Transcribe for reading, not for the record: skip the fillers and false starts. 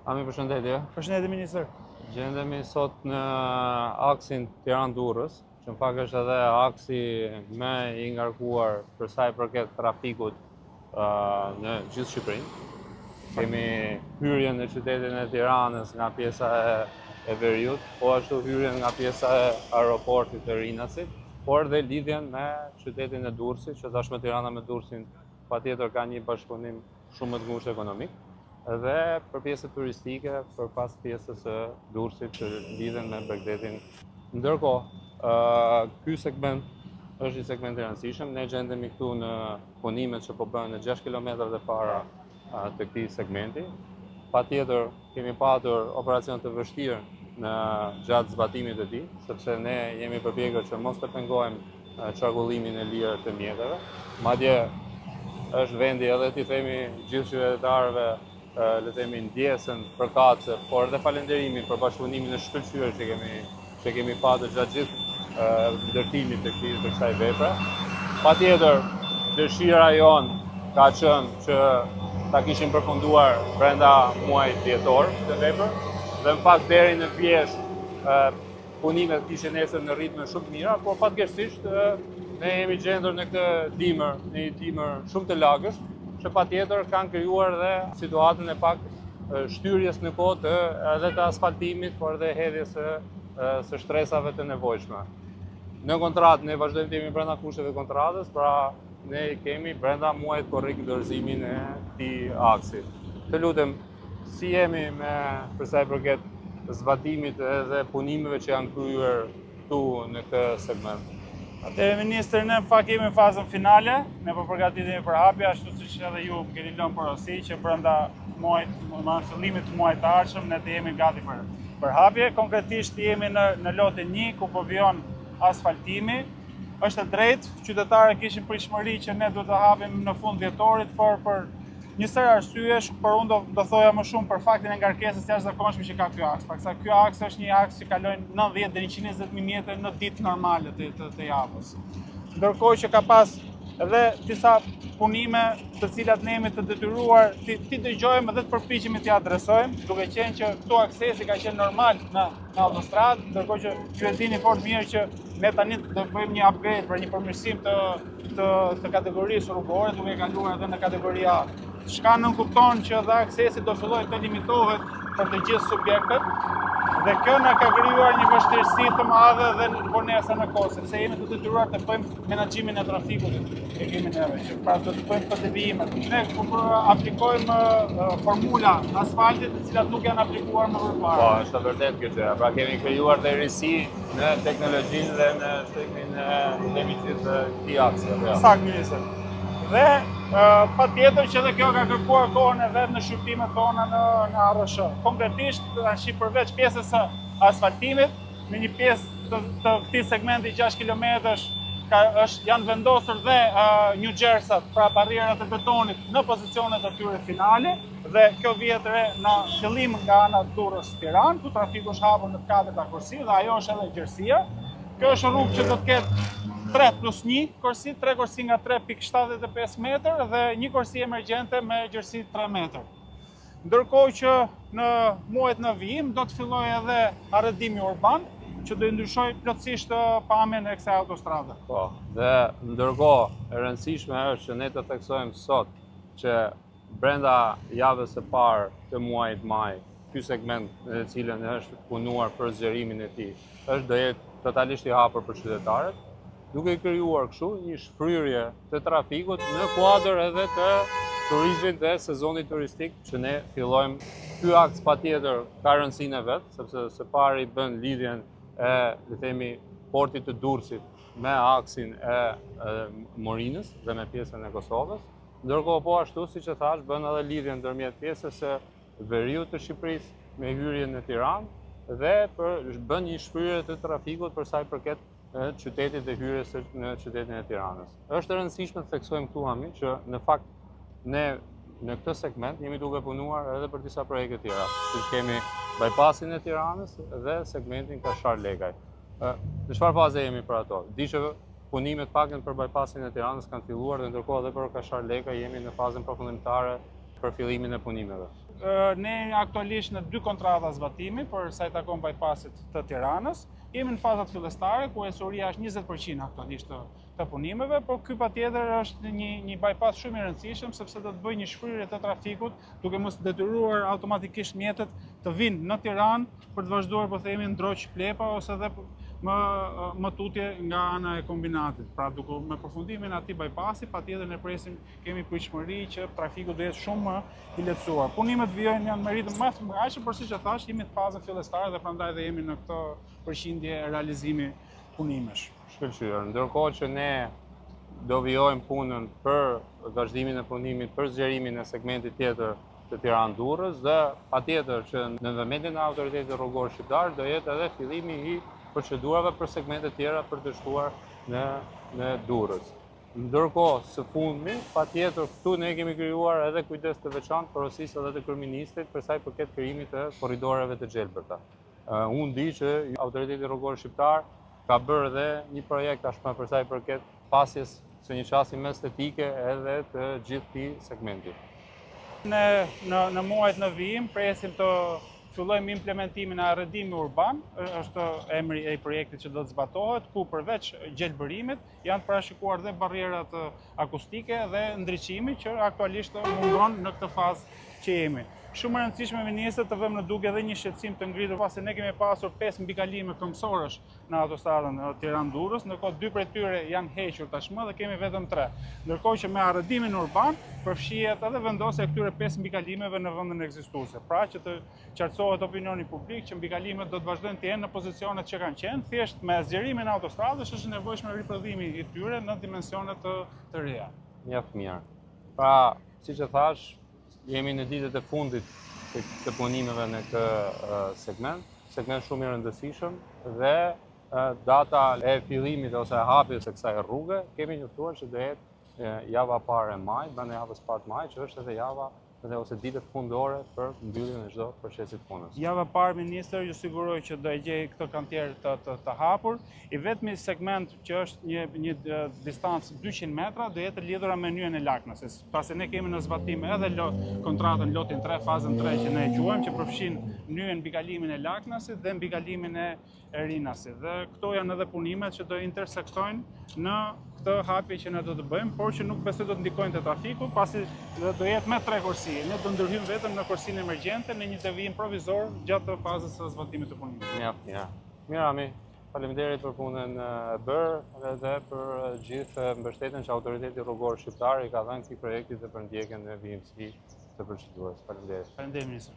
Ami, përshëndetje. Përshëndetje, ministër. Gjendemi sot në aksin Tiranë-Durrës, që në fakt është edhe aksi më i ngarkuar për sa i përket trafikut në gjithë Shqipërinë. Kemi hyrjen në qytetin e Tiranës nga pjesa e Veriut, po ashtu hyrjen nga pjesa e aeroportit të Rinasit, por dhe lidhjen me qytetin e Durrësit, që tashmë Tirana me Durrësin patjetër ka një bashkëpunim shumë më të ngushtë ekonomik, dhe për pjesët turistike, për pas pjesës së Durrësit që lidhen me Begdetin. Ndërkohë, ky segment është një segment i rëndësishëm. Ne gjendemi këtu në punimet që po bëhen në 6 kilometrat e para të këtij segmenti. Patjetër kemi patur operacion të vështirë në gjatë zbatimit të tij, sepse ne jemi përpjekur që mos të pengojmë qarkullimin e lirë të mjeteve. Madje është vendi edhe t'i themi gjithë qytetarëve le themi ndjesën përkatëse, por edhe falënderimin për bashkëpunimin e shkëlqyer që kemi patur gjatë gjithë ndërtimit të kësaj vepre. Patjetër, dëshira jonë ka qenë që ta kishim përfunduar brenda muajit dhjetor të vepër, dhe në fakt deri në pjesë punimet kishin nesër në ritme shumë të mira, por fatkeqësisht ne jemi gjendur në këtë dimër, në një dimër shumë të lagësht, që patjetër kanë krijuar dhe situatën e pak shtyrjes në kohë edhe të asfaltimit, por edhe hedhjes së shtresave të nevojshme. Në kontratë ne vazhdojmë të jemi brenda kushteve të kontratës, pra ne kemi brenda muajit korrik dorëzimin e këtij aksi. Të lutem, si jemi për sa i përket zbatimit edhe punimeve që janë kryer këtu në këtë segment? Atëherë, ministër, ne në fakt jemi në fazën finale, ne po përgatitemi për hapje, ashtu siç edhe ju keni lënë porosi që brenda fillimit të muajit të ardhshëm ne të jemi gati për hapje. Konkretisht jemi në lotin 1 ku po vjen asfaltimi. Është e drejtë, qytetarët kishin pritshmëri që ne duhet të hapim në fund dhjetorit, por për një sër arsyesh, por unë do thoja më shumë për faktin e ngarkesës jashtëzakonshme që ka ky aks. Paksa ky aks është një aks që kalojnë 90 deri 120.000 metra në ditë normale të javës. Ndërkohë që ka pas edhe disa punime të cilat ne jemi të detyruar ti dëgjojmë dhe të përpiqemi t'i adresojmë, duke qenë që këtu aksesi ka qenë normal në autostradë, ndërkohë që ju e dini fort mirë që ne tani do bëjmë një upgrade për një përmirësim të kategorisë rrugore, duke kaluar edhe në kategori A. Çka nënkupton që edhe aksesi do fillojë të limitohet për të gjithë subjektet, dhe kjo na ka krijuar një vështirësi të madhe dhe vonesa në kohë, sepse jemi të detyruar të bëjmë menaxhimin e trafikut që kemi neve, që pra do të bëjmë këtë devijimet. Ne aplikojmë formula asfaltit, të cilat nuk janë aplikuar më përpara. Po, është vërtet kjo gjë. Pra kemi krijuar dhe risi në teknologjinë dhe në shtrimin e limitit të këtij aksi. Saktë, ministër. Dhe patjetër që edhe kjo ka kërkuar kohën e vet në shqyrtimet tona në ARSH. Konkretisht, tash përveç pjesës së asfaltimit, në një pjesë të këtij segmenti 6 kilometrash janë vendosur dhe New Jersey, pra barrierat e betonit në pozicionet e tyre finale, dhe kjo vjet re në fillim nga ana Durrës Tiranë, ku trafiku është hapur në 4 korsi dhe ajo është edhe gjerësia. Kjo është rrugë që do të ketë 3+1 korsi, 3 korsi nga 3.75 metër dhe 1 korsi emergjente me gjerësi 3 metër. Ndërkohë që në muajt në vijim do të fillojë edhe arrëtimi urban, që do të ndryshojë plotësisht pamjen e kësaj autostrade. Po, dhe ndërkohë e rëndësishme është që ne të theksojmë sot që brenda javës së parë të muajit maj, ky segment në të cilën është punuar për zgjerimin e tij, do jetë totalisht i hapur për qytetarët, duke krijuar kështu një shfryrje të trafikut në kuadër edhe të turizmit dhe sezonit turistik që ne fillojmë. Ky aks patjetër ka rëndësinë e vet, sepse së pari bën lidhjen e, le themi, portit të Durrësit me aksin e Morinës dhe me pjesën e Kosovës. Ndërkohë po ashtu, siç e thash, bën edhe lidhjen ndërmjet pjesës së Veriut të Shqipërisë me hyrjen në Tiranë dhe bën një shfryrje të trafikut për sa i përket qytetit dhe hyrjes në qytetin e Tiranës. Është e rëndësishme të theksojmë këtu, Ami, që në fakt ne në këtë segment jemi duke punuar edhe për disa projekte tjera, siç kemi bypassin e Tiranës dhe segmentin Kashar-Lekaj. Në çfarë faze jemi për ato? Di që punimet paktën për bypassin e Tiranës kanë filluar dhe ndërkohë edhe për Kashar-Lekaj jemi në fazën përfundimtare për fillimin e punimeve? Ne aktualisht në 2 kontrata zbatimi për sa i takon bypassit të Tiranës. Jemi në fazat fillestare ku esuria është 20% aktualisht të punimeve, por ky patjetër është një bypass shumë i rëndësishëm sepse do të bëjë një shfryrje të trafikut duke mos detyruar automatikisht mjetet të vinë në Tiranë për të vazhduar po themi ndroq Plepa ose edhe më tutje nga ana e kombinatit. Pra duke me përfundimin e atij bypassi, patjetër ne presim kemi pritshmëri që trafiku do jetë shumë më i lehtësuar. Punimet vijojnë janë me ritëm më të aqshëm, por siç e thash, jemi në fazën fillestare dhe prandaj dhe jemi në këtë përqindje realizimi punimesh. Shkëlqyer. Ndërkohë që ne do vijojmë punën për vazhdimin e punimit për zgjerimin e segmentit tjetër të Tiranë-Durrës dhe patjetër që në vëmendjen e autoritetit rrugor shqiptar do jetë edhe fillimi i procedurave për segmente tjera për të shkuar në Durrës. Ndërkohë, së fundmi, patjetër këtu ne kemi krijuar edhe kujdes të veçantë porosisë edhe të kryeministrit për sa i përket krijimit të korridoreve të gjelbërta. Unë di që autoriteti rrugor shqiptar ka bërë edhe një projekt tashmë për sa i përket pasjes së një qasje më estetike edhe të gjithë këtij segmenti. Në muajt në vijim presim të fillojmë implementimin e arrendimit urban, është emri i projektit që do të zbatohet, ku përveç gjelbërimit janë parashikuar dhe barrierat akustike dhe ndriçimi që aktualisht mungon në këtë fazë që jemi. Shumë e rëndësishme ministër të vëmë në duke edhe një shqetësim të ngritur pasi ne kemi pasur 5 mbikalime këmbësorësh në autostradën Tiranë-Durrës, ndërkohë 2 prej tyre janë hequr tashmë dhe kemi vetëm 3. Ndërkohë që me arrendimin urban përfshihet edhe vendosja e këtyre 5 mbikalimeve në vendin ekzistuese. Pra që të qartësohet opinioni publik që mbikalimet do të vazhdojnë të jenë në pozicionet që kanë qenë, thjesht me zgjerimin e autostradës është nevojshme riprodhimi i tyre në dimensione të reja. Mjaft mirë. Pra, siç e thash, jemi në ditët e fundit të punimeve në këtë segment shumë i rëndësishëm dhe data e fillimit ose e hapjes së kësaj rruge kemi njoftuar që do jetë java parë e majit, brenda javës parë të majit, që është edhe java ose ditët fundore për mbylljen e çdo procesi të punës. Java parë ministër ju siguroj që do e gjej këtë kantier të hapur. I vetmi segment që është një distancë 200 metra do jetë lidhura me nyjen e Laknasës. Pasi ne kemi në zbatim edhe kontratën lotin 3, fazën 3 që ne e quajmë, që përfshin nyjen mbikalimin e Laknasit dhe mbikalimin e Rinasit. Dhe këto janë edhe punimet që do intersektojnë në këtë hapje që ne do të bëjmë, por që nuk besoj do të ndikojnë te trafiku, pasi do jetë me 3 kursi. Ne do ndërhyjmë vetëm në kursinë emergjente në një devijim provizor gjatë fazës së zbatimit të punimit. Mirë. Mirë, Ami. Faleminderit për punën e bërë dhe për gjithë mbështetjen që autoriteti rrugor shqiptar i ka dhënë këtij projekti dhe për ndjekjen e vijimësisë të procedurës. Faleminderit. Faleminderit, ministër.